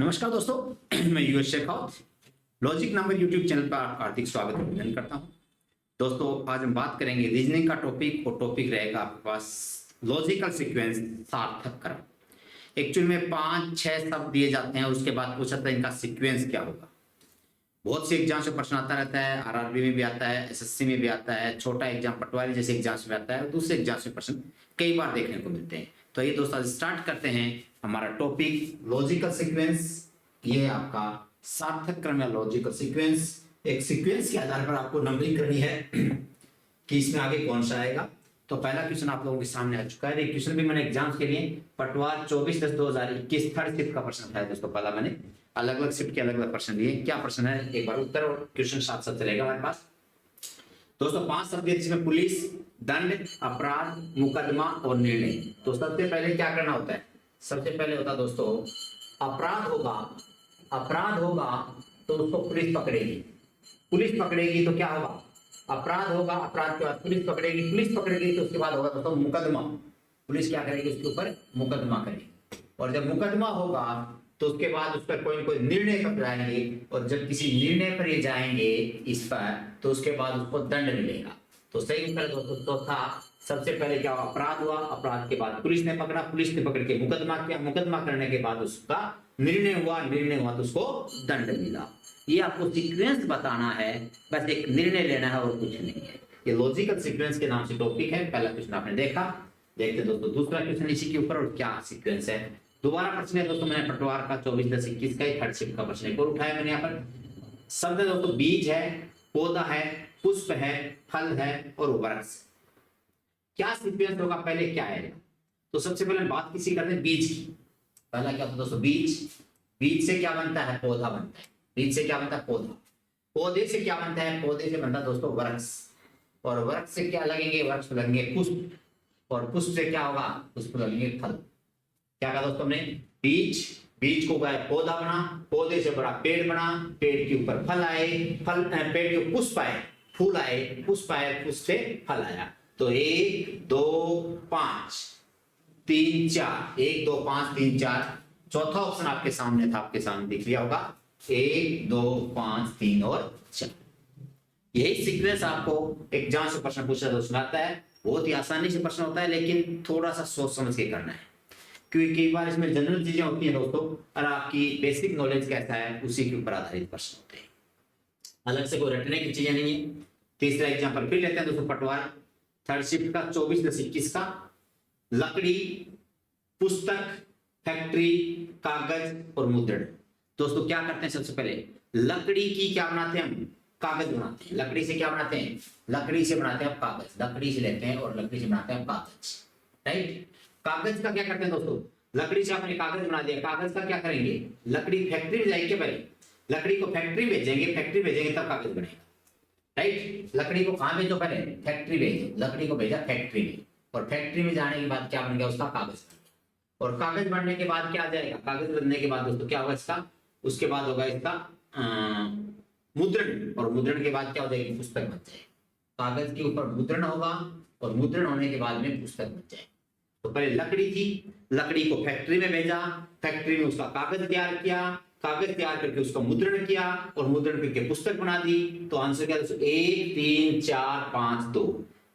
नमस्कार दोस्तों, मैं US Shekhawat logic number YouTube channel पर आपका हार्दिक स्वागत अभिनंदन करता हूं। दोस्तों, आज हम बात करेंगे रीजनिंग का टॉपिक और टॉपिक रहेगा आपके पास लॉजिकल सीक्वेंस सार्थक क्रम। एक्चुअल में 5-6 शब्द दिए जाते हैं, उसके बाद पूछा था इनका सीक्वेंस क्या होगा। बहुत से एग्जाम से प्रश्न आता रहता है, आरआरबी में भी आता है, एसएससी में भी आता है, छोटा एग्जाम पटवारी जैसे एग्जाम में आता है, दूसरे एग्जाम में प्रश्न कई बार देखने को मिलते हैं। तो ये दोस्तों, आज स्टार्ट करते हैं हमारा टॉपिक लॉजिकल सीक्वेंस। ये आपका सार्थक क्रम या लॉजिकल सीक्वेंस, एक सीक्वेंस के आधार पर आपको नंबरिंग करनी है कि इसमें आगे कौन सा आएगा। तो पहला क्वेश्चन आप लोगों के सामने आ चुका है। क्वेश्चन भी मैंने एग्जाम्स के लिए पटवार 24/10/2021 थर्ड शिफ्ट का प्रश्न उठाया दोस्तों। पहला मैंने अलग अलग शिफ्ट के अलग अलग प्रश्न लिए। क्या प्रश्न है, एक बार उत्तर और क्वेश्चन साथ साथ चलेगा हमारे पास। दोस्तों 5 शब्द है जिसमें पुलिस, दंड, अपराध, मुकदमा और निर्णय। तो सबसे पहले क्या करना होता है? सबसे पहले होता है दोस्तों अपराध होगा। अपराध होगा तो उसको पुलिस पकड़ेगी। पुलिस पकड़ेगी तो क्या होगा? अपराध होगा, अपराध के बाद पुलिस पकड़ेगी, पुलिस पकड़ेगी तो उसके बाद होगा दोस्तों मुकदमा। पुलिस क्या करेगी? उसके ऊपर मुकदमा करेगी। और जब मुकदमा होगा तो उसके बाद उस पर कोई न कोई निर्णय पर जाएंगे, और जब किसी निर्णय पर ये जाएंगे इस पर, तो उसके बाद उसको दंड मिलेगा। तो सही उत्तर दोस्तों चौथा। सबसे पहले क्या हुआ? अपराध हुआ, अपराध के बाद पुलिस ने पकड़ा, पुलिस ने पकड़ के मुकदमा किया, मुकदमा करने के बाद उसका निर्णय हुआ, निर्णय हुआ तो उसको दंड मिला। ये आपको सीक्वेंस बताना है, बस एक निर्णय लेना है और कुछ नहीं है। ये लॉजिकल सीक्वेंस के नाम से टॉपिक है। पहला क्वेश्चन आपने देखा, देखते दोस्तों दूसरा क्वेश्चन इसी के ऊपर, और क्या सीक्वेंस है। दोबारा प्रश्न है दोस्तों, मैंने पटवार का 24/10/21 का थर्ड शिफ्ट का प्रश्न एक और उठाया मैंने यहाँ पर। शब्द है दोस्तों बीज है, पौधा है, पुष्प है, फल है और वृक्ष। क्या सीक्वेंस होगा, पहले क्या आएगा? तो सबसे पहले बात किसी करते हैं बीज की। पहला क्या होता है दोस्तों? बीज। बीज से क्या बनता है? पौधा बनता है। बीज से क्या बनता है? पौधा। पौधे से क्या बनता है? पौधे से बनता है दोस्तों वृक्ष। और वृक्ष से क्या लगेंगे? वृक्ष लगेंगे पुष्प। और पुष्प से क्या होगा? पुष्प लगेंगे फल। क्या कहा दोस्तों हमने? बीज, बीज को गया पौधा बना, पौधे से बड़ा पेड़ बना, पेड़ के ऊपर फल आए, फल पेड़ के पुष्प आए, फूल आए, पुष्प आए, पुष्प से फल आया। तो 1 2 5 3 4, 1 2 5 3 4। चौथा ऑप्शन आपके सामने था, आपके सामने दिख लिया होगा, 1 2 5 3 और 4। यही सीक्वेंस आपको एग्जाम से प्रश्न पूछा तो सुनाता है। बहुत ही आसानी से प्रश्न होता है, लेकिन थोड़ा सा सोच समझ के करना है, क्योंकि कई बार इसमें जनरल चीजें होती हैं दोस्तों, और आपकी बेसिक नॉलेज कैसा है उसी के ऊपर आधारित प्रश्न होते हैं। अलग से कोई रटने की चीजें नहीं है। तीसरा एग्जाम्पल फिर लेते हैं दोस्तों, पटवार थर्ड शिफ्ट का 24/10/21 का। लकड़ी, पुस्तक, फैक्ट्री, कागज और मुद्रण। दोस्तों क्या करते हैं? सबसे पहले लकड़ी की क्या बनाते हैं हम? कागज बनाते हैं। लकड़ी से क्या बनाते हैं? लकड़ी से बनाते हैं कागज। लकड़ी से लेते हैं और लकड़ी से बनाते हैं कागज, राइट। कागज का क्या करते हैं दोस्तों? लकड़ी से आपने कागज बना दिया, कागज का क्या करेंगे? लकड़ी फैक्ट्री में जाएगी, पहले लकड़ी को फैक्ट्री भेजेंगे, फैक्ट्री भेजेंगे तब कागज बनेगा, राइट। लकड़ी को कहां भेजो? पहले फैक्ट्री भेजो। लकड़ी को भेजा फैक्ट्री में, और फैक्ट्री में जाने के बाद क्या बन गया? उसका कागज बन गया। और कागज बनने के बाद क्या आ जाएगा? कागज बनने के बाद दोस्तों क्या होगा इसका? उसके बाद होगा इसका मुद्रण, और मुद्रण के बाद क्या हो जाएगी? पुस्तक बन जाएगी। कागज के ऊपर मुद्रण होगा, और मुद्रण होने के बाद में पुस्तक बन जाएगी। तो पहले लकड़ी थी, लकड़ी को फैक्ट्री में भेजा, फैक्ट्री में उसका कागज तैयार किया, कागज तैयार करके उसका मुद्रण किया, और मुद्रण करके पुस्तक बना दी। तो आंसर क्या दोस्तों? 1 3 4 5 2।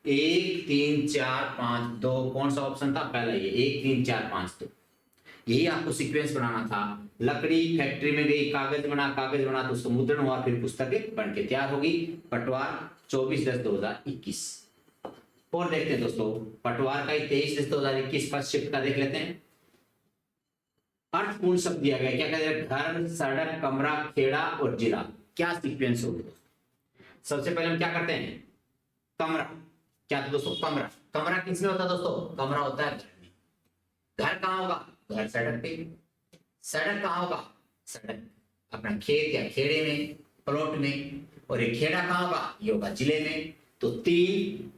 1 3 4 5 2। कौन सा ऑप्शन था? पहला ये 1 3 4 5 2। यही आपको सीक्वेंस बनाना था। लकड़ी फैक्ट्री में गई, कागज बना, कागज बना तो उसका मुद्रण हुआ, फिर पुस्तक बन के तैयार होगी। पटवार 24/10/2021। और देखते हैं दोस्तों पटवार का 23/10/2021 फर्स्ट शिफ्ट का देख लेते हैं। अर्थपूर्ण शब्द दिया गया, क्या कहते हैं? घर, सड़क, कमरा, खेड़ा और जिला। क्या सीक्वेंस होगा? सबसे पहले हम क्या करते हैं? कमरा। क्या था दोस्तों? कमरा। कमरा किसमें होता है दोस्तों? कमरा होता है घर में। घर कहाँ होगा? घर सड़क पे। सड़क कहाँ होगा? सड़क अपना खेत या खेड़े में, प्लॉट में। और ये खेड़ा कहाँ होगा? ये होगा जिले में। तो 3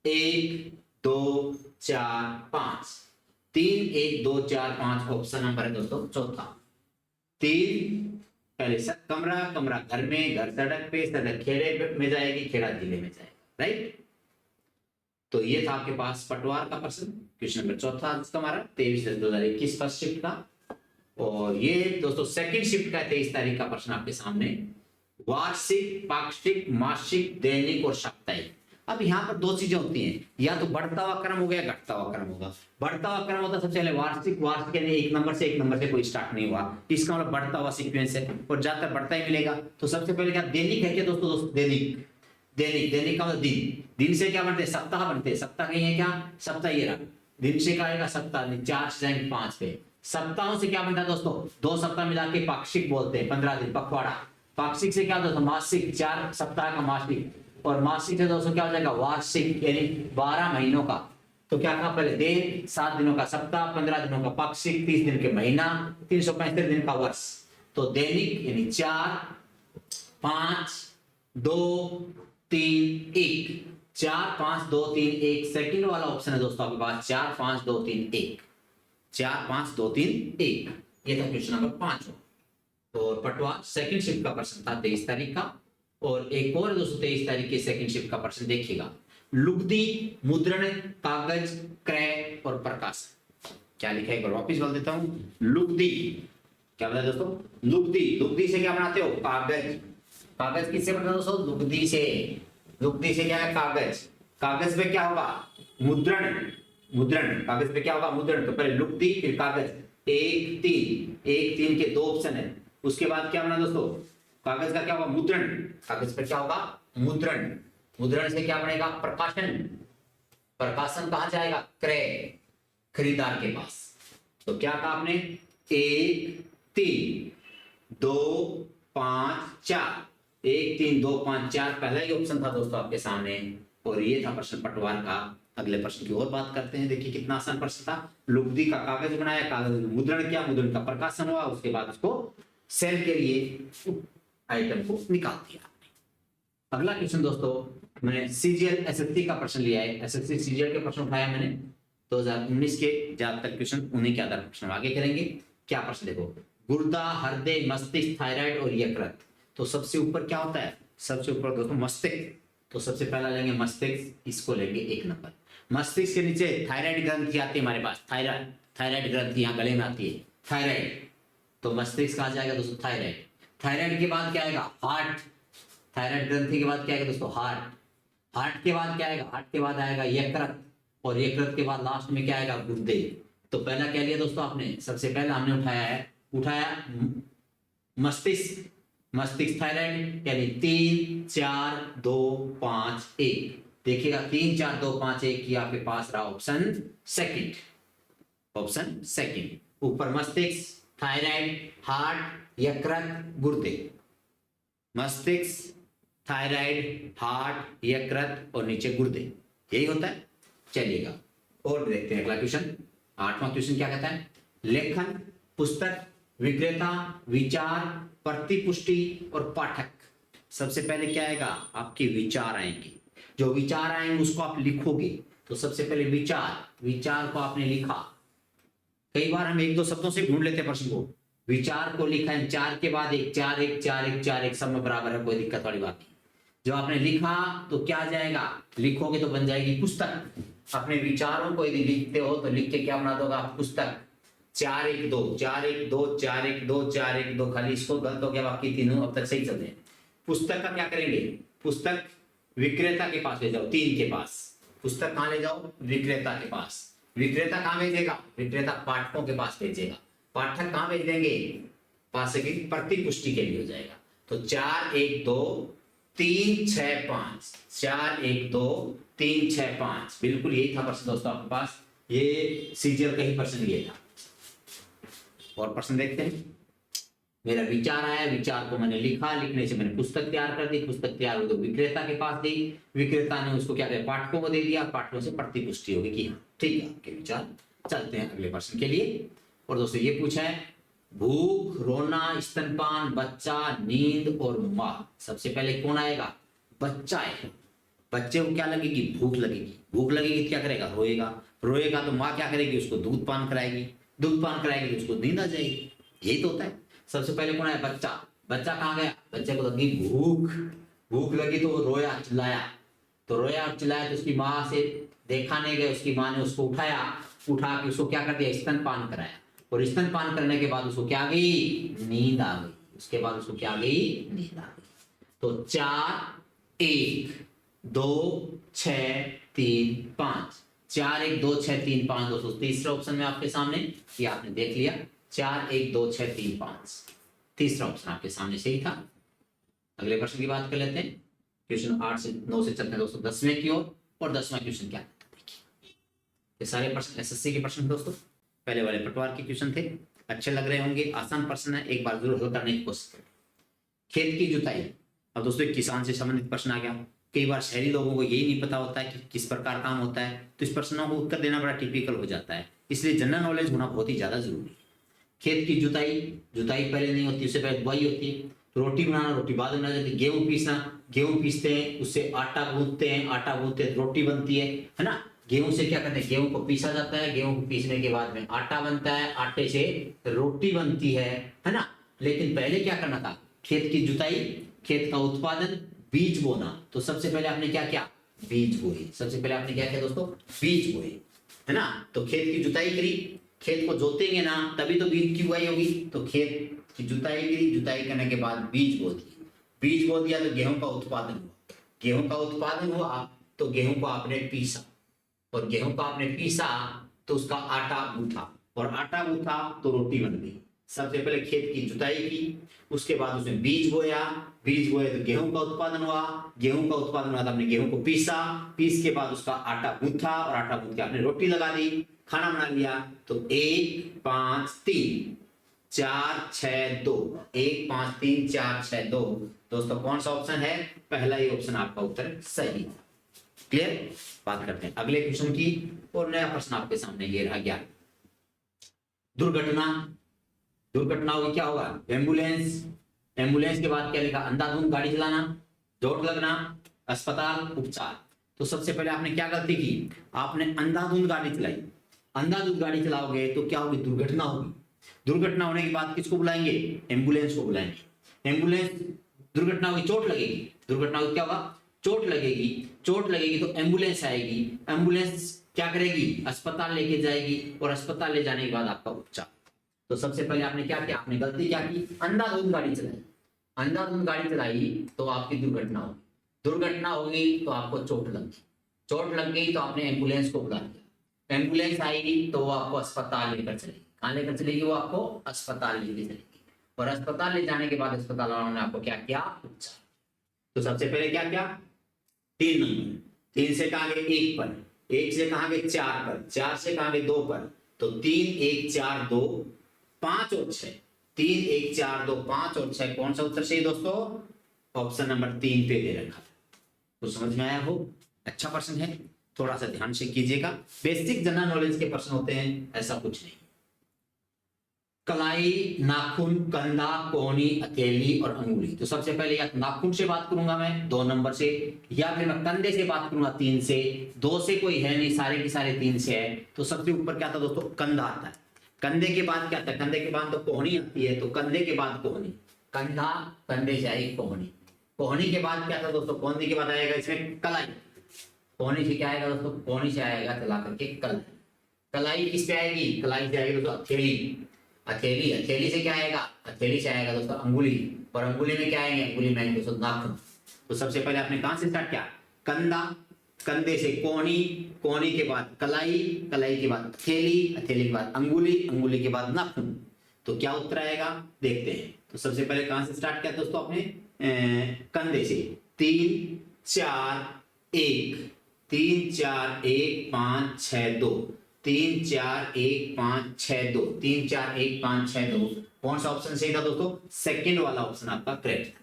1 2 4 5। 3 1 2 4 5 ऑप्शन नंबर है दोस्तों चौथा। 3 पहले कमरा, कमरा घर में, घर सड़क पे, सड़क खेड़े में जाएगी, खेड़ा जिले में जाएगा, राइट। तो ये था आपके पास पटवार का प्रश्न, क्वेश्चन नंबर चौथा हमारा 23/10/2021 फर्स्ट शिफ्ट का। और ये दोस्तों सेकंड शिफ्ट का 23 तारीख का प्रश्न आपके सामने, वार्षिक, पाक्षिक, मासिक, दैनिक और साप्ताहिक। अब यहाँ पर दो चीजें होती हैं, या तो बढ़ता हुआ क्रम हो गया, घटता हुआ क्रम होगा। बढ़ता हुआ क्रम होता है सबसे पहले वार्षिक, वार्षिक यानी एक नंबर से कोई स्टार्ट नहीं हुआ, इसका मतलब बढ़ता हुआ सीक्वेंस है और ज्यादातर बढ़ता ही मिलेगा। तो सबसे पहले क्या दैनिक है क्या दोस्तों? दोस्तों दैनिक, दैनिक का मतलब दिन, दिन से क्या बनते हैं? सप्ताह बनते हैं। सप्ताह कहीं है क्या? सप्ताह ये रहा, दिन से क्या आएगा? सप्ताह, 4 से जाएंगे 5 पे। सप्ताहों से क्या बनता है दोस्तों? 2 सप्ताह मिला के पाक्षिक बोलते हैं, 15 दिन, पखवाड़ा। पाक्षिक से क्या दोस्तों? मासिक, 4 सप्ताह का मासिक। और मासिक से दोस्तों क्या हो जाएगा? वार्षिक, यानी 12 महीनों का। तो क्या कहा पहले? दिन, 7 दिनों का सप्ताह, 15 दिनों का पाक्षिक, 30 दिन के महीना, 365 दिन का वर्ष। तो दैनिक यानी 4, 5, 2, 3, 1। 4, 5, 2, 3, 1 सेकंड वाला ऑप्शन है दोस्तों आपके पास। 4, 5, 2, 3, 1। 4, 5, 2, 3, 1। ये था क्वेश्चन नंबर 5। और पटवा सेकंड शिफ्ट का प्रश्न था 23 तारीख का। और एक और दोस्तों 23 तारीख के सेकंड शिफ्ट का प्रश्न देखिएगा। लुगदी, मुद्रण, कागज, क्रय और प्रकाशन। क्या लिखा है एक बार वापिस बोल देता हूं। लुगदी, क्या बताया दोस्तों? लुगदी, लुगदी से क्या बनाते हो? कागज। कागज किससे बनता है दोस्तों? लुगदी से। लुगदी से क्या है? कागज। कागज पे क्या होगा? मुद्रण। मुद्रण, कागज पे क्या होगा? मुद्रण। तो पहले लुगदी फिर कागज। 1, 3 के 2 ऑप्शन है। उसके बाद क्या बना दोस्तों? कागज का क्या होगा? मुद्रण। कागज पर क्या होगा? मुद्रण। मुद्रण से क्या बनेगा? प्रकाशन। प्रकाशन कहां जाएगा? क्रय, खरीदार के पास। तो क्या कहा आपने? 1, 3, 2, 5, 4। 1, 3, 2, 5, 4 पहला ही ऑप्शन था दोस्तों आपके सामने। और ये था प्रश्न पटवार का। अगले प्रश्न की और बात करते हैं। देखिए कितना आसान प्रश्न था। लुगदी का कागज बनाया, कागज मुद्रण किया, मुद्रण का प्रकाशन हुआ, उसके बाद उसको सेल के लिए आइटम को निकाल दिया। अगला क्वेश्चन दोस्तों, मैंने सीजीएल एसएससी का प्रश्न लिया है। एसएससी सीजीएल के प्रश्न उठाया मैंने 2019 के ज्यादातर क्वेश्चन, उन्हीं के आधार पर प्रश्न आगे करेंगे। क्या प्रश्न देखो, गुर्दा, हृदय, मस्तिष्क, थायराइड और यकृत। तो सबसे ऊपर क्या होता है? सबसे ऊपर दोस्तों मस्तिष्क। तो सबसे पहला लेंगे मस्तिष्क, इसको लेंगे 1 नंबर। मस्तिष्क के नीचे थायराइड ग्रंथि आती है हमारे पास। थायराइड ग्रंथि यहाँ गले में आती है, थायराइड। तो मस्तिष्क कहा जाएगा दोस्तों? थायराइड। थायराइड के बाद क्या आएगा? हार्ट। थायराइड ग्रंथि के बाद क्या आएगा दोस्तों? हार्ट। हार्ट के बाद क्या आएगा? हार्ट के बाद आएगा यकृत। और यकृत के बाद लास्ट में क्या आएगा? गुर्दे। तो पहला क्या लिया दोस्तों आपने? सबसे पहला हमने उठाया मस्तिष्क। मस्तिष्क थायराइड यानी 3, 4, 2, 5, 1। देखिएगा 3, 4, 2, 5, 1 की आपके पास रहा ऑप्शन सेकंड। Option second. ऊपर मस्तिष्क, थायराइड, हार्ट, यकृत, गुर्दे। मस्तिष्क, थायराइड, हार्ट, यकृत और नीचे गुर्दे, यही होता है। चलिएगा और देखते हैं अगला क्वेश्चन। 8वां क्वेश्चन क्या कहता है? लेखन, पुस्तक, विक्रेता, विचार, प्रतिपुष्टि और पाठक। सबसे पहले क्या आएगा? आपके विचार आएंगे। जो विचार आएंगे उसको आप लिखोगे। तो सबसे पहले विचार को आपने लिखा। कई बार हम 1-2 शब्दों से ढूंढ लेते हैं प्रश्न को। विचार को लिखा है, 4 के बाद 1, 4, 1, 4, 1, 4, 1 सब में बराबर है, कोई दिक्कत वाली बात नहीं। जो आपने लिखा तो क्या आ जाएगा? लिखोगे तो बन जाएगी पुस्तक। अपने विचारों को यदि लिखते हो तो लिख के क्या बना दोगे आप? पुस्तक। 4, 1, 2, 4, 1, 2, 4, 1, 2, 4, 1, 2। खाली इसको गलत हो गया, बाकी तीनों अब तक सही चल रहे हैं। पुस्तक का क्या करेंगे? पुस्तक विक्रेता के पास ले जाओ, 3 के पास। पुस्तक कहां ले जाओ? विक्रेता के पास। विक्रेता कहां भेजेगा? विक्रेता पाठकों के पास भेजेगा। पाठक कहां भेज देंगे? पास की प्रतिपुष्टि के लिए हो जाएगा। तो 4, 1, 2, 3, 6, 5। 4, 1, 2, 3, 6, 5 बिल्कुल यही था प्रश्न दोस्तों आपके पास। ये सीजीएल का ही प्रश्न ये था। और प्रश्न देखते हैं। मेरा विचार आया, विचार को मैंने लिखा, लिखने से मैंने पुस्तक तैयार कर दी, पुस्तक तैयार हो तो विक्रेता के पास दी, विक्रेता ने उसको क्या किया? पाठकों को दे दिया, पाठकों से प्रतिपुष्टि होगी कि हाँ ठीक है आपके विचार। चलते हैं अगले प्रश्न के लिए। और दोस्तों ये पूछा है, भूख, रोना, स्तनपान, बच्चा, नींद और मां। सबसे पहले कौन आएगा? बच्चा है। बच्चे को क्या लगेगी? भूख लगेगी। भूख लगेगी तो क्या करेगा? रोएगा। रोएगा तो माँ क्या करेगी? उसको दूध पान कराएगी। दूध पान कराएगी तो उसको नींद आ जाएगी। यही तो होता है। सबसे पहले कौन है? बच्चा। बच्चा कहाँ गया? बच्चे को लगी भूख। भूख लगी तो वो रोया, चिल्लाया। तो रोया और चिल्लाया तो उसकी माँ से देखा नहीं गया, उसकी माँ ने उसको उठाया, उठा के उसको क्या कर दिया? स्तनपान कराया। और स्तनपान करने के बाद उसको क्या आ गई, नींद आ गई। उसके बाद उसको क्या आ गई, नींद आ गई। तो 4 1 2 6 3 5, 4 1 2 6 3 5 दोस्तों तीसरा ऑप्शन में आपके सामने, ये आपने देख लिया 4 1 2 6 3 5, तीसरा ऑप्शन आपके सामने सही था। अगले प्रश्न की बात कर लेते हैं। क्वेश्चन 8 से 9 से चलते हैं दोस्तों 10वें की ओर। और 10वां क्वेश्चन क्या था देखिए। ये सारे प्रश्न एसएससी के प्रश्न दोस्तों, पहले वाले पटवार के क्वेश्चन थे, अच्छे लग रहे होंगे, आसान प्रश्न है, एक बार जरूर हल करने की कोशिश करें। खेत की जुताई, अब दोस्तों एक किसान से संबंधित प्रश्न आ गया। कई बार शहरी लोगों को यही नहीं पता होता है कि किस प्रकार काम होता है, तो इस प्रश्नों को उत्तर देना बड़ा टिपिकल हो जाता है, इसलिए जनरल नॉलेज होना बहुत ही ज्यादा जरूरी है। खेत की जुताई, जुताई पहले नहीं होती, उससे पहले बुआई होती है। रोटी बनाना, रोटी बाद में बनाई जाती है। गेहूं पीसना, गेहूं पीसते हैं, उससे आटा गूंथते हैं, आटा गूंथते हैं, रोटी बनती है ना। गेहूं से क्या करते हैं, गेहूं को पीसा जाता है, गेहूं को पीसने के बाद में आटा बनता है, आटे से रोटी बनती है ना। लेकिन पहले क्या करना था, खेत की जुताई, खेत का उत्पादन, बीज बोना। तो सबसे पहले आपने क्या किया, बीज बोए। सबसे पहले आपने क्या किया दोस्तों, बीज बोए, है ना। तो खेत की जुताई करी, खेत को जोतेंगे ना तभी तो बीज की बुआई होगी। तो खेत की जुताई करी, जुताई करने के बाद बीज बो दिए, बीज बो दिया तो गेहूं का उत्पादन हुआ। गेहूं का उत्पादन हुआ तो गेहूं को आपने पीसा, और गेहूं को आपने पीसा तो उसका आटा गूंथा, और आटा गूंथा तो रोटी बन गई। सबसे पहले खेत की जुताई की, उसके बाद उसमें बीज बोया, बीज बोए तो गेहूं का उत्पादन हुआ, गेहूं का उत्पादन हुआ तो आपने गेहूं को पीसा, पीस के बाद उसका आटा गूंथा, और आटा गूंथ के आपने रोटी लगा दी, खाना बना लिया। तो 1 5 3 4 6 2, 1 5 3 4 6 2 दोस्तों कौन सा ऑप्शन है, पहला ही ऑप्शन आपका उत्तर सही है। क्लियर। बात करते हैं अगले क्वेश्चन की, और नया प्रश्न आपके सामने ये रहा 11। दुर्घटना, दुर्घटना होगी क्या होगा, एम्बुलेंस, एम्बुलेंस के बाद क्या लिखा, अंधाधुंध गाड़ी चलाना, चोट लगना, अस्पताल, उपचार। तो सबसे पहले आपने क्या गलती की, आपने अंधाधुंध गाड़ी चलाई। अंधाधुंध गाड़ी चलाओगे तो क्या होगी, दुर्घटना होगी। दुर्घटना होने के बाद किसको बुलाएंगे, एम्बुलेंस को बुलाएंगे। एम्बुलेंस, दुर्घटना होगी, चोट लगेगी, दुर्घटना होगी क्या होगा, चोट लगेगी। चोट लगेगी तो एम्बुलेंस आएगी, एम्बुलेंस क्या करेगी, अस्पताल लेके जाएगी, और अस्पताल ले जाने के बाद आपका उपचार। तो सबसे पहले आपने क्या किया, आपने गलती क्या की, अंधाधुंध गाड़ी चलाई। अंधाधुंध गाड़ी चलाई तो आपकी दुर्घटना होगी, दुर्घटना होगी तो आपको चोट लगी, चोट लग गई तो आपने एम्बुलेंस को बुला लिया, एम्बुलेंस आएगी तो वो आपको अस्पताल लेकर चलेगी। कहाँ लेकर चलेगी, वो आपको अस्पताल लेकर चलेगी, और अस्पताल ले जाने के बाद अस्पताल वालों ने आपको क्या किया, उपचार। तो सबसे पहले क्या किया, 3 नंबर, 3 से कहाँ गए 1 पर, 1 से कहाँ गए 4 पर, 4 से कहाँ गए 2 पर। तो 3 1 4 2 5 और 6, 3 1 4 2 5 और 6, कौन सा उत्तर सही दोस्तों, ऑप्शन नंबर 3 पे दे रखा है। तो समझ में आया हो, अच्छा प्रश्न है, थोड़ा सा ध्यान से कीजिएगा, बेसिक जनरल नॉलेज के प्रश्न होते हैं, ऐसा कुछ नहीं। कलाई, नाखून, कंधा, कोहनी, हथेली और अंगुली। तो सबसे पहले या नाखून से बात करूंगा मैं 2 नंबर से, या फिर मैं कंधे से बात करूंगा 3 से, 2 से कोई है नहीं, सारे के सारे 3 से है। तो सबसे ऊपर क्या था दोस्तों, कंधा आता है। कंधे के बाद क्या आता है, कंधे के बाद तो कोहनी आती है, तो कंधे के बाद कोहनी, कंधा, कंधे से आई कोहनी, कोहनी के बाद क्या था दोस्तों, कोहनी के बाद आएगा इसमें कलाई, कोहनी से क्या आएगा दोस्तों, कोहनी से आएगा चला करके कलाई, कलाई किस पे आएगी, कलाई से आएगी दोस्तों हथेली, हथेली, हथेली से क्या आएगा, हथेली से आएगा दोस्तों अंगुली, और अंगुली में क्या आएंगे, अंगुली में आएंगे दोस्तों नाखून। तो सबसे पहले आपने कहां से स्टार्ट किया, कंधा, कंधे से कोहनी, कोहनी के बाद कलाई, कलाई के बाद हथेली, हथेली के बाद अंगुली, अंगुली के बाद नाखून। तो क्या उत्तर आएगा देखते हैं। तो सबसे पहले कहां से स्टार्ट किया दोस्तों आपने, कंधे से, 3 4 1, 3 4 1 5 6 2, 3 4 1 5 6 2, 3 4 1 5 6 2, कौन सा ऑप्शन सही था दोस्तों, सेकंड वाला ऑप्शन आपका करेक्ट था।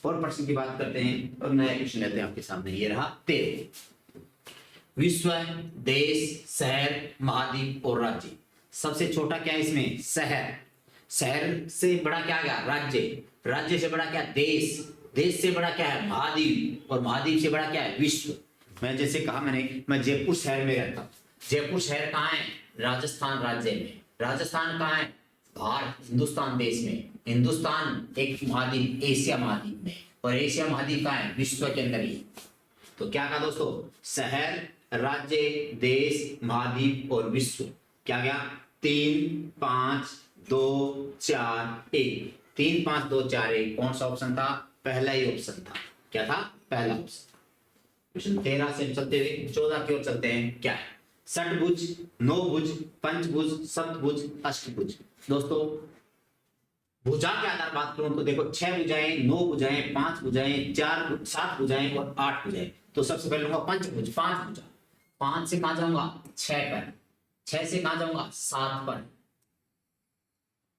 और प्रश्न की बात करते हैं, और नया क्वेश्चन लेते हैं आपके सामने, ये रहा 13। विश्व, देश, शहर, महाद्वीप और राज्य। सबसे छोटा क्या है इसमें, शहर, शहर से बड़ा क्या गया, राज्य, राज्य से बड़ा क्या, देश, देश से बड़ा क्या है, महाद्वीप, और महाद्वीप से बड़ा क्या है, विश्व। मैं जैसे कहा मैंने, मैं जयपुर शहर में रहता हूँ, जयपुर शहर कहाँ है, राजस्थान राज्य में, राजस्थान कहाँ है, भारत हिंदुस्तान देश में, हिंदुस्तान एक महाद्वीप एशिया महाद्वीप में, और एशिया महाद्वीप कहाँ है, विश्व के अंदर ही। तो क्या कहा दोस्तों, शहर, राज्य, देश, महाद्वीप और विश्व, क्या गया, 3 5 2 4 1। 3 5 2 4 1 कौन सा ऑप्शन था? पहला ही ऑप्शन था। क्या था? पहला ऑप्शन। क्वेश्चन 13 से चलते हुए 14 की ओर चलते हैं। क्या है? षटभुज, नौभुज, पंचभुज, सप्तभुज, अष्टभुज। दोस्तों भुजा के आधार बात करूं तो देखो 6 भुजाएं, 9 भुजाएं, 5 भुजाएं, 4 7 भुजाएं और 8 भुजाएं। तो सबसे पहले लूंगा पंचभुज, 5 भुजा। 5 से कहां जाऊंगा? 6 पर। 6 से कहां जाऊंगा? 7 पर।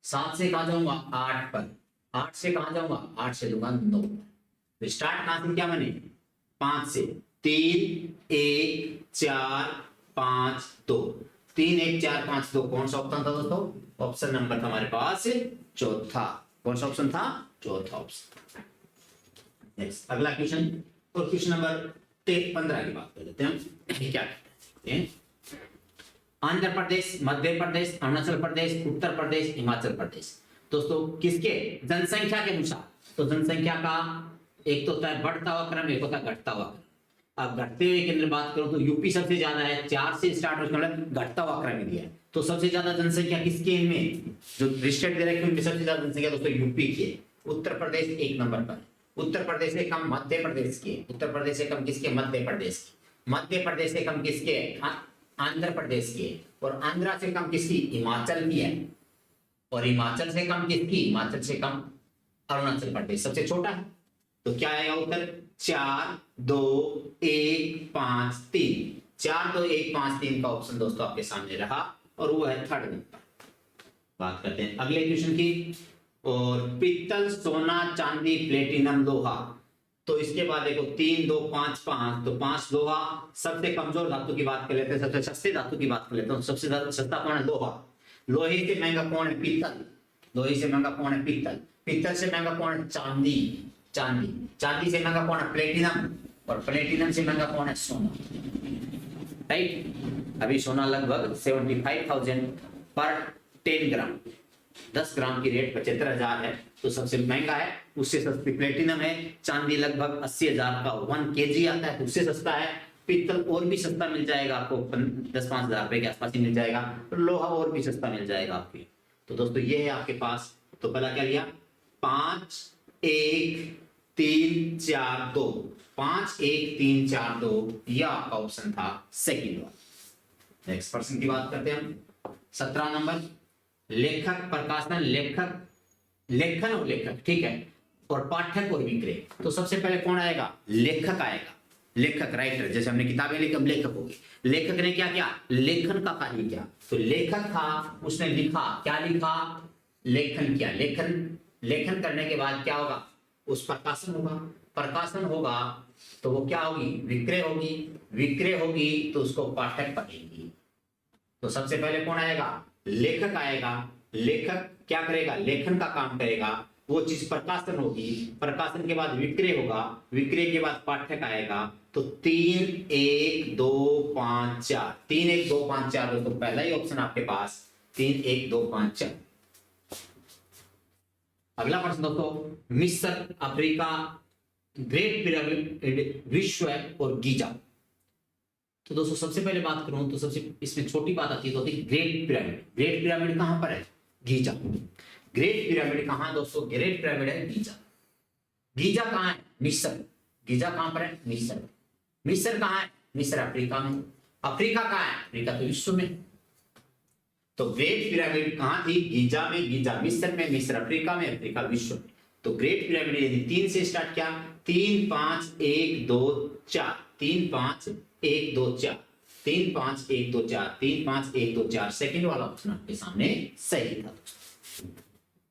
7 से कहां जाऊंगा? 8 पर। 8 से कहां जाऊंगा? 8 से दूंगा 9 पर। तो स्टार्ट कहां से? क्या बने? 5 से। 3 1 4 5 2। 3 1 4 5 2 कौन सा ऑप्शन था दोस्तों? ऑप्शन नंबर था हमारे पास चौथा। कौन सा ऑप्शन था? चौथा ऑप्शन। नेक्स्ट अगला क्वेश्चन, और क्वेश्चन नंबर 15 की बात कर लेते हैं। क्या कहते हैं? आंध्र प्रदेश, मध्य प्रदेश, अरुणाचल प्रदेश, उत्तर प्रदेश, हिमाचल प्रदेश। दोस्तों किसके जनसंख्या के अनुसार? तो जनसंख्या का एक तो होता है बढ़ता हुआ क्रम, एक होता है घटता हुआ क्रम। अब घटते हुए के अंदर बात करूं तो यूपी सबसे ज्यादा है, 4 से स्टार्ट होने वाला घटता हुआ क्रम दिया है। तो सबसे ज्यादा जनसंख्या किसके इनमें जो रिस्टेट दे रखे हैं उनमें सबसे ज्यादा जनसंख्या दोस्तों यूपी की है। उत्तर प्रदेश 1 नंबर पर। उत्तर प्रदेश से कम मध्य प्रदेश की। उत्तर प्रदेश से कम किसके? मध्य प्रदेश की। मध्य प्रदेश से कम किसके? आंध्र प्रदेश की। और आंध्र से कम किसकी? हिमाचल की है। और हिमाचल से कम किसकी? हिमाचल से कम अरुणाचल प्रदेश सबसे छोटा है। तो क्या आएगा उत्तर? 4 2 1 5 3। 4 2 1 5 3 का ऑप्शन दोस्तों आपके सामने रहा और वो है थर्ड नंबर। बात करते हैं अगले क्वेश्चन की। और पित्तल, सोना, चांदी, प्लेटिनम, लोहा। तो इसके बाद देखो 3 2 5 5। तो 5 लोहा। सबसे कमजोर धातु की बात कर लेते हैं, सबसे सस्ते धातु की बात कर लेते हैं। सबसे ज्यादा सस्ता कौन है? लोहा। लोहे से महंगा कौन है? पित्तल। लोहे से महंगा कौन है? पित्तल। पित्तल से महंगा कौन है? चांदी। चांदी। चांदी से महंगा कौन है? प्लेटिनम। और प्लेटिनम से महंगा कौन है? सोना। राइट। अभी सोना लगभग 75,000 पर 10 ग्राम। 10 ग्राम की रेट 75,000 है, तो सबसे महंगा है। उससे सस्ती प्लेटिनम है। चांदी लगभग 80,000 का 1 kg आता है, तो उससे सस्ता है। पित्तल और भी सस्ता मिल जाएगा आपको, 10-5 हजार रुपए के आसपास ही मिल जाएगा। लोहा और भी सस्ता मिल जाएगा आपके। तो दोस्तों ये है आपके पास। तो पहला क्या लिया? 5 1 3 4 2। 5 1 3 4 2 यह आपका ऑप्शन था सेकंड वाला। नेक्स्ट पर्सन की बात करते हैं हम। 17 नंबर लेखक, प्रकाशन, लेखक, लेखन और लेखक, ठीक है, और पाठक और विक्रय। तो सबसे पहले कौन आएगा? लेखक आएगा। लेखक राइटर, जैसे हमने किताबें लिखी अब लेखक हो गई। लेखक ने क्या किया? लेखन का कार्य किया। तो लेखक था, उसने लिखा। क्या लिखा? लेखन किया। लेखन लेखन करने के बाद क्या होगा? उस प्रकाशन होगा। प्रकाशन होगा तो वो क्या होगी? विक्रय होगी। विक्रय होगी तो उसको पाठक पढ़ेगी। तो सबसे पहले कौन आएगा? लेखक आएगा। लेखक क्या करेगा? लेखन का काम करेगा। वो चीज प्रकाशन होगी। प्रकाशन के बाद विक्रय होगा। विक्रय के बाद पाठक आएगा। तो 3 1 2 5 4। 3 1 2 5 4 दोस्तों पहला ही ऑप्शन आपके पास 3 1 2 5 4। अगला प्रश्न दोस्तों, मिस्र, अफ्रीका, ग्रेट पिरामिड, विश्व और गीजा। तो दोस्तों सबसे पहले बात करूं तो सबसे इसमें छोटी बात आती है तो ग्रेट पिरामिड। ग्रेट पिरामिड कहां पर है? गीजा। ग्रेट पिरामिड कहां दोस्तों? ग्रेट पिरामिड है गीजा। गीजा कहां है? मिस्र। गीजा कहां पर है? मिस्र। मिस्र कहां है? मिस्र अफ्रीका में। अफ्रीका कहां है? अफ्रीका तो विश्व में। तो ग्रेट पिरामिड कहां थी? गीजा में। गीजा मिस्र में, मिस्र अफ्रीका में, अफ्रीका विश्व में। तो ग्रेट पिरामिड यदि 3 से स्टार्ट किया, 3 5 1 2 4। 3 5 1 2 4। 3 5 1 2 4। 3 5 1 2 4 सेकंड वाला ऑप्शन आपके सामने सही था।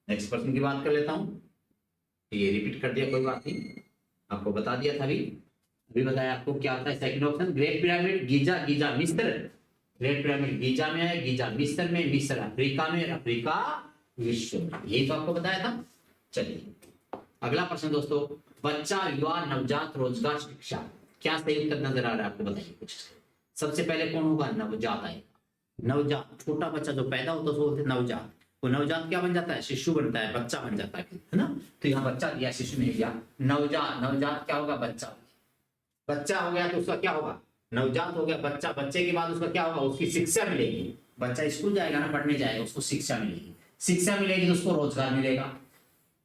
नेक्स्ट क्वेश्चन की बात कर लेता हूं। ये रिपीट कर दिया, कोई बात नहीं, आपको बता दिया था अभी बताया आपको क्या होता है second option. Great pyramid Giza, Giza मिस्र। ग्रेट पिरामिड गीजा में है, गीजा मिस्र में, मिस्र अफ्रीका में, अफ्रीका विश्व में। यही तो आपको बताया था। चलिए अगला प्रश्न दोस्तों, बच्चा, युवा, नवजात, रोजगार, शिक्षा। क्या सही उत्तर नजर आ रहा है आपको? बताइए कुछ। सबसे पहले कौन होगा? नवजात आएगा। नवजात छोटा बच्चा जो पैदा होता है उसको बोलते हैं नवजात। वो नवजात क्या बन जाता है? शिशु बनता है, बच्चा बन जाता है ना। तो यहाँ बच्चा दिया, शिशु नहीं दिया। नवजात, नवजात क्या होगा? बच्चा। बच्चा हो गया तो उसका क्या होगा? नवजात हो गया बच्चा। बच्चे के बाद उसका क्या होगा? उसकी शिक्षा मिलेगी। बच्चा स्कूल जाएगा ना, पढ़ने जाएगा, उसको शिक्षा मिलेगी, शिक्षा मिलेगी तो उसको रोजगार मिलेगा।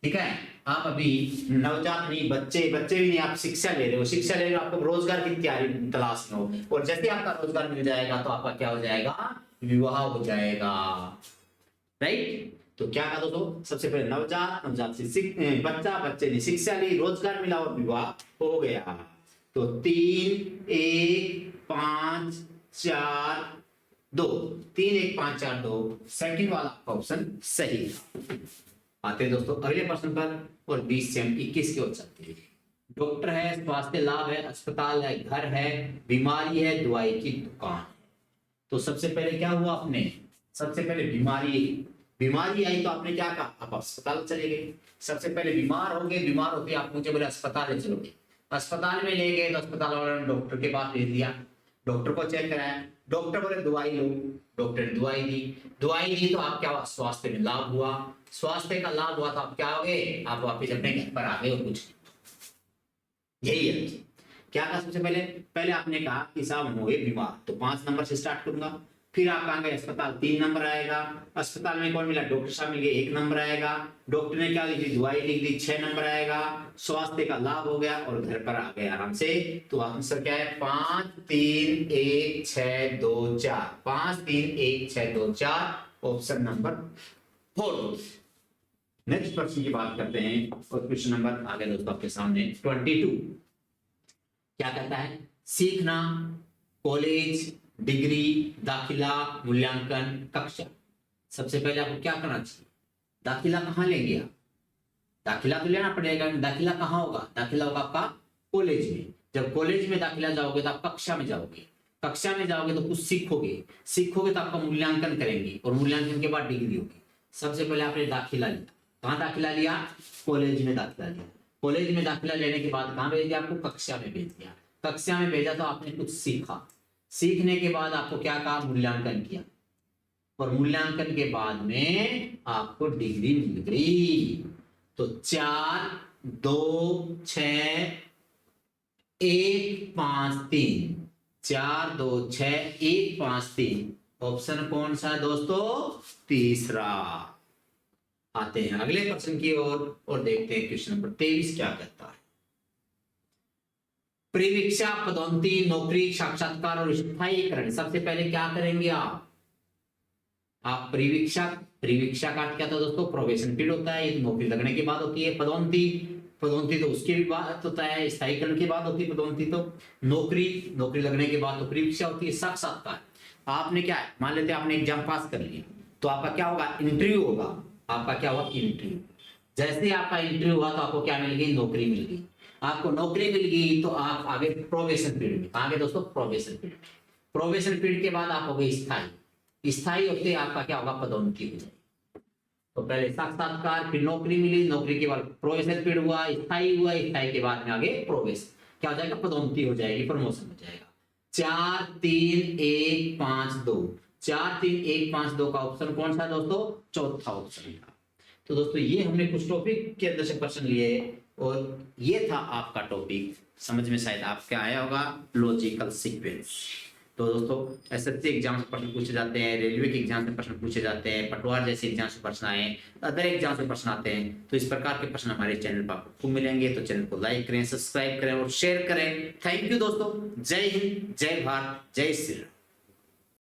ठीक है, आप अभी नवजात नहीं, बच्चे भी नहीं, आप शिक्षा ले रहे हो, शिक्षा ले रहे हो, आपको रोजगार की तैयारी तलाश में हो, और जैसे आपका रोजगार मिल जाएगा तो आपका क्या हो जाएगा, विवाह हो जाएगा। राइट, तो क्या कहा दोस्तों, सबसे पहले नवजात से बच्चा, बच्चे ने शिक्षा ली, रोजगार मिला और विवाह हो गया। तो 3 1 5 4 2, 3 1 5 4 2, सेकंड वाला आपका ऑप्शन सही है। आते हैं दोस्तों अगले प्रश्न पर, और 20 से हम 21 की ओर चलते हैं। डॉक्टर है, स्वास्थ्य लाभ है, अस्पताल है, घर है, बीमारी है, दवाई की दुकान। तो सबसे पहले क्या हुआ, आपने सबसे पहले बीमारी आई तो आपने क्या कहा, आप अस्पताल चले गए। सबसे पहले बीमार हो गए, बीमार होते आप मुझे बोले अस्पताल ले चलोगे, अस्पताल में ले गए तो अस्पताल वाले ने डॉक्टर के पास भेज दिया, डॉक्टर को चेक कराया, डॉक्टर बोले दवाई लो, डॉक्टर ने दवाई दी तो आप क्या हुआ, स्वास्थ्य में लाभ हुआ, स्वास्थ्य का लाभ हुआ तो आप क्या हो गए, आप वापिस अपने घर पर आ गए और कुछ यही है। क्या कहा सबसे पहले आपने कहा कि साहब हुए बीमार, तो 5 नंबर से स्टार्ट करूंगा। फिर आप कहेंगे अस्पताल, 3 नंबर आएगा, अस्पताल में कौन मिला, डॉक्टर साहब मिल गए, 1 नंबर आएगा, डॉक्टर ने क्या लिख दी, दवाई लिख दी, 6 नंबर आएगा, स्वास्थ्य का लाभ हो गया और घर पर आ गए आराम से। तो आंसर क्या है, 5 3 1 6 2 4, 5 3 1 6 2 4, ऑप्शन नंबर 4। नेक्स्ट प्रश्न की बात करते हैं, और क्वेश्चन नंबर आगे दोस्तों आपके सामने 22। क्या कहता है, सीखना, कॉलेज, डिग्री, दाखिला, मूल्यांकन, कक्षा। सबसे पहले आपको क्या करना चाहिए, दाखिला कहाँ लेंगे आप, दाखिला तो लेना पड़ेगा, दाखिला कहाँ होगा, दाखिला होगा आपका कॉलेज में। जब कॉलेज में दाखिला जाओगे तो आप कक्षा में जाओगे, कक्षा में जाओगे तो कुछ सीखोगे तो आपका मूल्यांकन करेंगे, और मूल्यांकन के बाद डिग्री होगी। सबसे पहले आपने दाखिला लिया, कहाँ दाखिला लिया, कॉलेज में दाखिला लिया, कॉलेज में दाखिला लेने के बाद कहाँ भेज दिया, आपको कक्षा में भेज दिया, कक्षा में भेजा तो आपने कुछ सीखा, सीखने के बाद आपको क्या कहा, मूल्यांकन किया, और मूल्यांकन के बाद में आपको डिग्री मिल गई। तो 4 2 6 1 5 3, 4 2 6 1 5 3, ऑप्शन कौन सा है दोस्तों, तीसरा। आते हैं अगले प्रश्न की ओर और देखते हैं क्वेश्चन नंबर 23 क्या कहता है। परिवीक्षा, पदोन्नति, नौकरी, साक्षात्कार और स्थायीकरण। सबसे पहले क्या करेंगे आप परिवीक्षा का अर्थ क्या था दोस्तों, प्रोबेशन पीरियड होता है, ये नौकरी लगने के बाद होती है। पदोन्नति तो उसके भी बाद होता है, स्थायीकरण के बाद होती है पदोन्नति। तो नौकरी लगने के बाद तो परिवीक्षा होती है। साक्षात्कार, आपने क्या है, मान लेते हैं आपने एग्जाम पास कर लिया तो आपका क्या होगा, इंटरव्यू होगा, आपका क्या होगा, इंटरव्यू। जैसे आपका इंटरव्यू हुआ तो आपको क्या मिल गई, नौकरी मिल गई। आपको नौकरी मिल गई तो आप आगे प्रोबेशन पीरियड में, आगे दोस्तों प्रोबेशन पीरियड के बाद आप हो गए स्थायी होते आपका क्या होगा, पदोन्नति हो जाएगी। तो पहले साक्षात्कार, फिर नौकरी मिली, नौकरी के बाद प्रोबेशन पीरियड हुआ, स्थायी के बाद में आगे प्रोबेशन क्या हो जाएगा, पदोन्नति हो जाएगी, प्रमोशन हो जाएगा। 4 3 1 5 2, 4 3 1 5 2 का ऑप्शन कौन सा दोस्तों, चौथा ऑप्शन था। तो दोस्तों ये हमने कुछ टॉपिक के अंदर से प्रश्न लिए, और ये था आपका टॉपिक, समझ में शायद आपके आया होगा, लॉजिकल सीक्वेंस। तो दोस्तों एसएससी एग्जाम से प्रश्न पूछे जाते हैं, रेलवे के एग्जाम से प्रश्न पूछे जाते हैं, पटवार जैसे एग्जाम से प्रश्न आए, अदर एग्जाम से प्रश्न आते हैं। तो इस प्रकार के प्रश्न हमारे चैनल पर आपको मिलेंगे, तो चैनल को लाइक करें, सब्सक्राइब करें और शेयर करें। थैंक यू दोस्तों, जय हिंद, जय भारत, जय श्री राम।